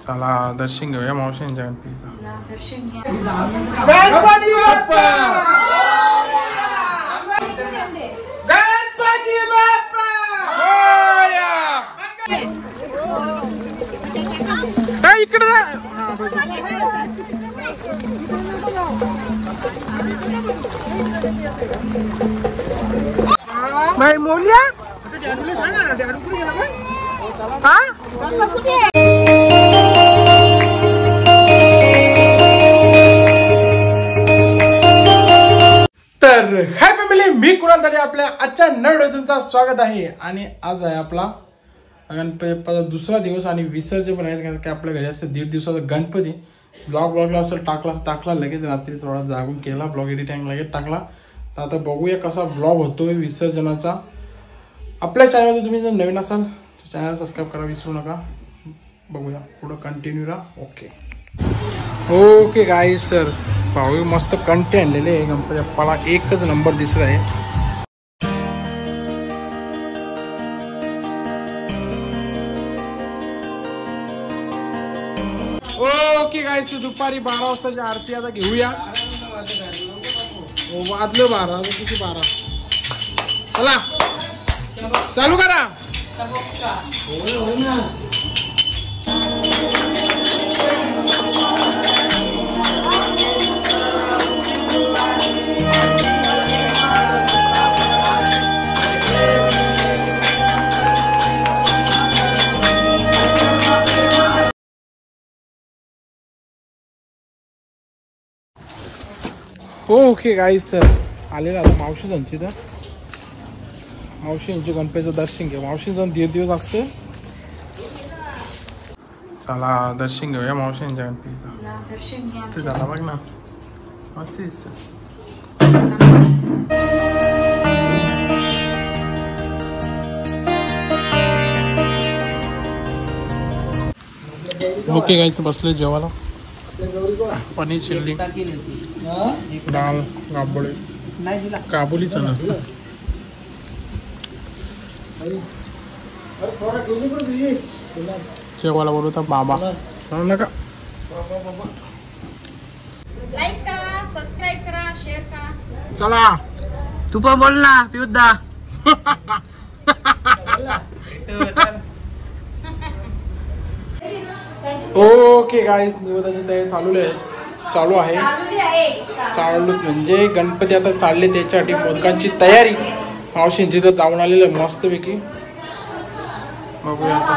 चला दर्शन घेऊया मावशींच्या गणपतीचं. गणपती बाप्पा गणपती बाप्पा इकडे भाई मोलिया तर हाय फॅमिली, मी कुणाल तरी आपल्या आजच्या नवीन व्हिडिओत तुमचं स्वागत आहे. आणि आज आहे आपला गणपतीचा दुसरा दिवस आणि विसर्जन पण आहे, कारण की आपल्या घरी असं 1.5 दिवसाचा गणपती. ब्लॉगला असं टाकला लगेच रात्री थोडा जागून केला, ब्लॉग एडिटिंग लगेच टाकला. तर आता बघूया कसा ब्लॉग होतोय विसर्जनाचा. आपल्या चॅनलवर तुम्ही जर नवीन असाल तर चॅनल सबस्क्राईब करा विसरू नका. बघूया पुढं कंटिन्यू राहा. ओके गाईस, सर भाऊ मस्त कंटेंट आणलेले आहे. गणपती बाप्पाला एकच नंबर दिसत आहे. ओके गाईस, दुपारी 12 वाजताची आरती आता घेऊया. वाजलं 12, किती 12. चला चालू करा. ओके गाईस, तर आलेला आता मावशींची. तर मावशींची गणपतीचं दर्शन घ्या. मावशींचं 1.5 दिवस असते. चला दर्शन घेऊया मावशींच्या गणपतीचं. मस्त झाला बघ ना, मस्त दिसत. ओके गाईस, तर बसले जेवायला. पनीर चिल्ली, डाळ, गाबोळे, काबुली चना. जेवायला बोलवता बाबा नका. लाईक करा, सबस्क्राईब करा, शेअर करा. चला तू पण बोल ना पियुद्दा. ओके गाईस, निवेदनाची तयारी चालू आहे. म्हणजे गणपती आता चालले, त्याच्यासाठी मोदकांची तयारी. मावशींची तर जाऊन आलेलं मस्तपैकी. बघूया आता,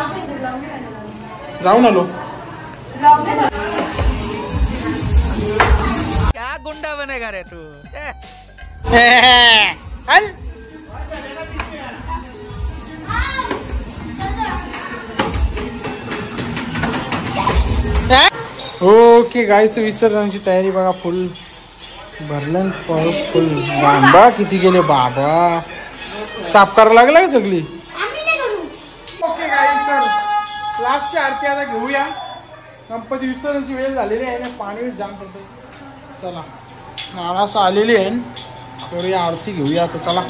जाऊन आलो. क्या गुंडा बनेगा रे तू. ओके गाईस, विसर्जनाची तयारी बघा फुल भरलं. फुल बाबा किती गेले बाबा, साफ करायला लागला का सगळी. ओके गाईस, तर लास्टची आरती आता घेऊया. गणपती विसर्जनाची वेळ झालेली आहे ना, पाणी जाम करते. चला नानास आलेली आहे, तर या आरती घेऊया आता. चला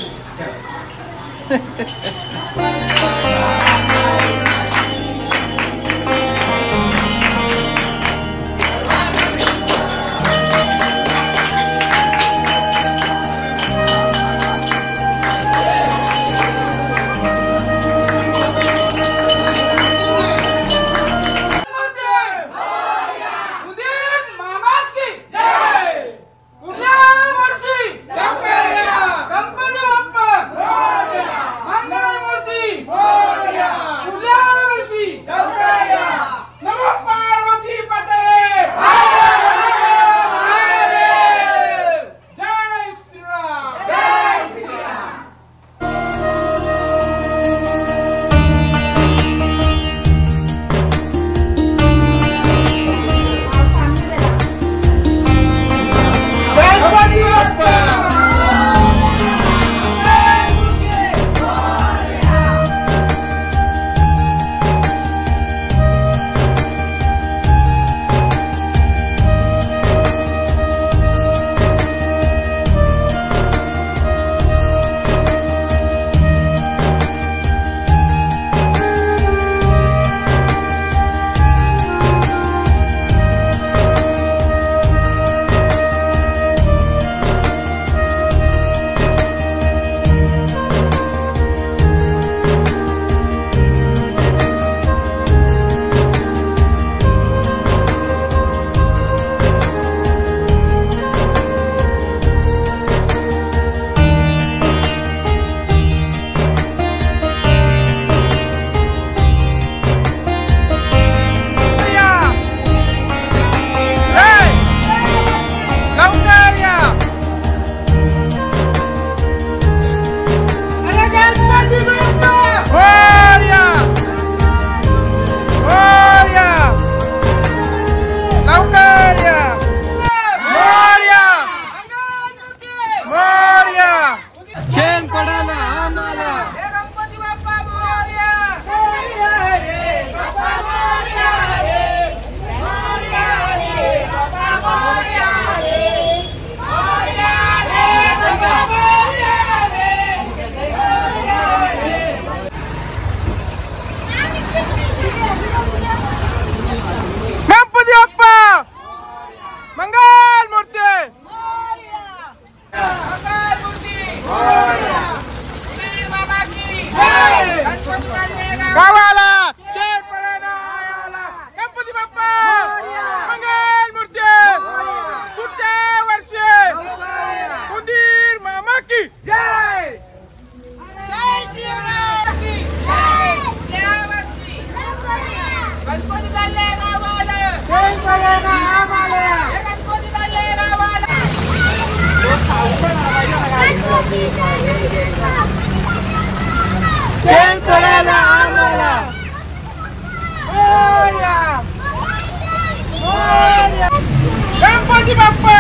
गणपती बाप्पा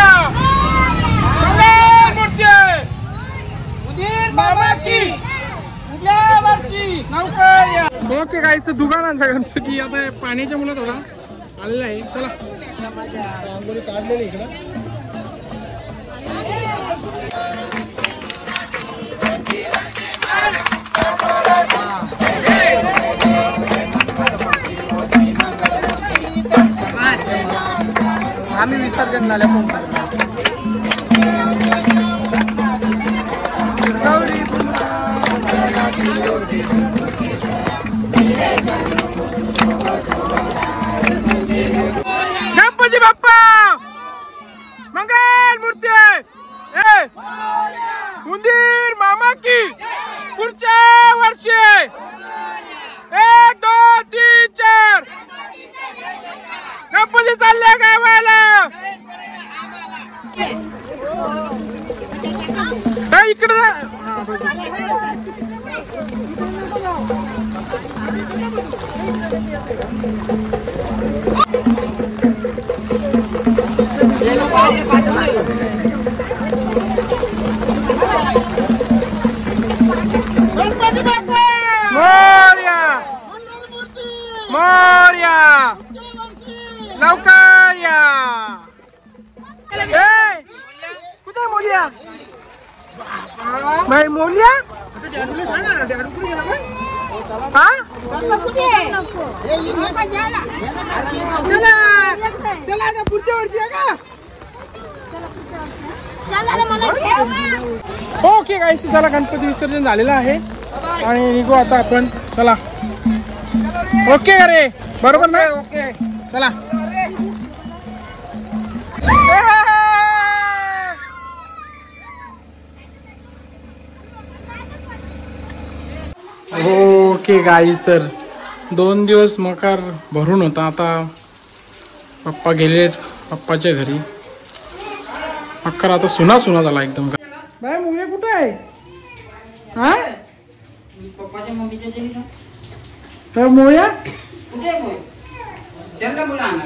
ओके गाईचं दुकानांचा गणपती आता पाण्याच्या मुलं थोडा आलेला आहे. चला रांगोळी काढलेली इकडं. आम्ही विसर्जन झाल्या गणपती बाप्पा मंगल मूर्ती उंदीर मामा की पुढच्या वर्षी 1 2 3 4 गणपती चालले गावाला. इकडे मोरया मोरया लवकर या. कुठे मोलिया भाई मोलिया हा चला पुढच्या वर्षी आहे का. ओके गाईस चला गणपती विसर्जन झालेलं आहे आणि निघू आता आपण. चला ओके का रे बरोबर ना. ओके चला. ओके गाईस तर 2 दिवस मकार भरून होता. आता पप्पा गेलेत पप्पाच्या घरी. मकर आता सुना सुना झाला एकदम. बाय मुळे कुठे आहे हा पप्पाच्या मम्मीच्या घरी. मोया कुठे आहे? चल ना मुलं आणा.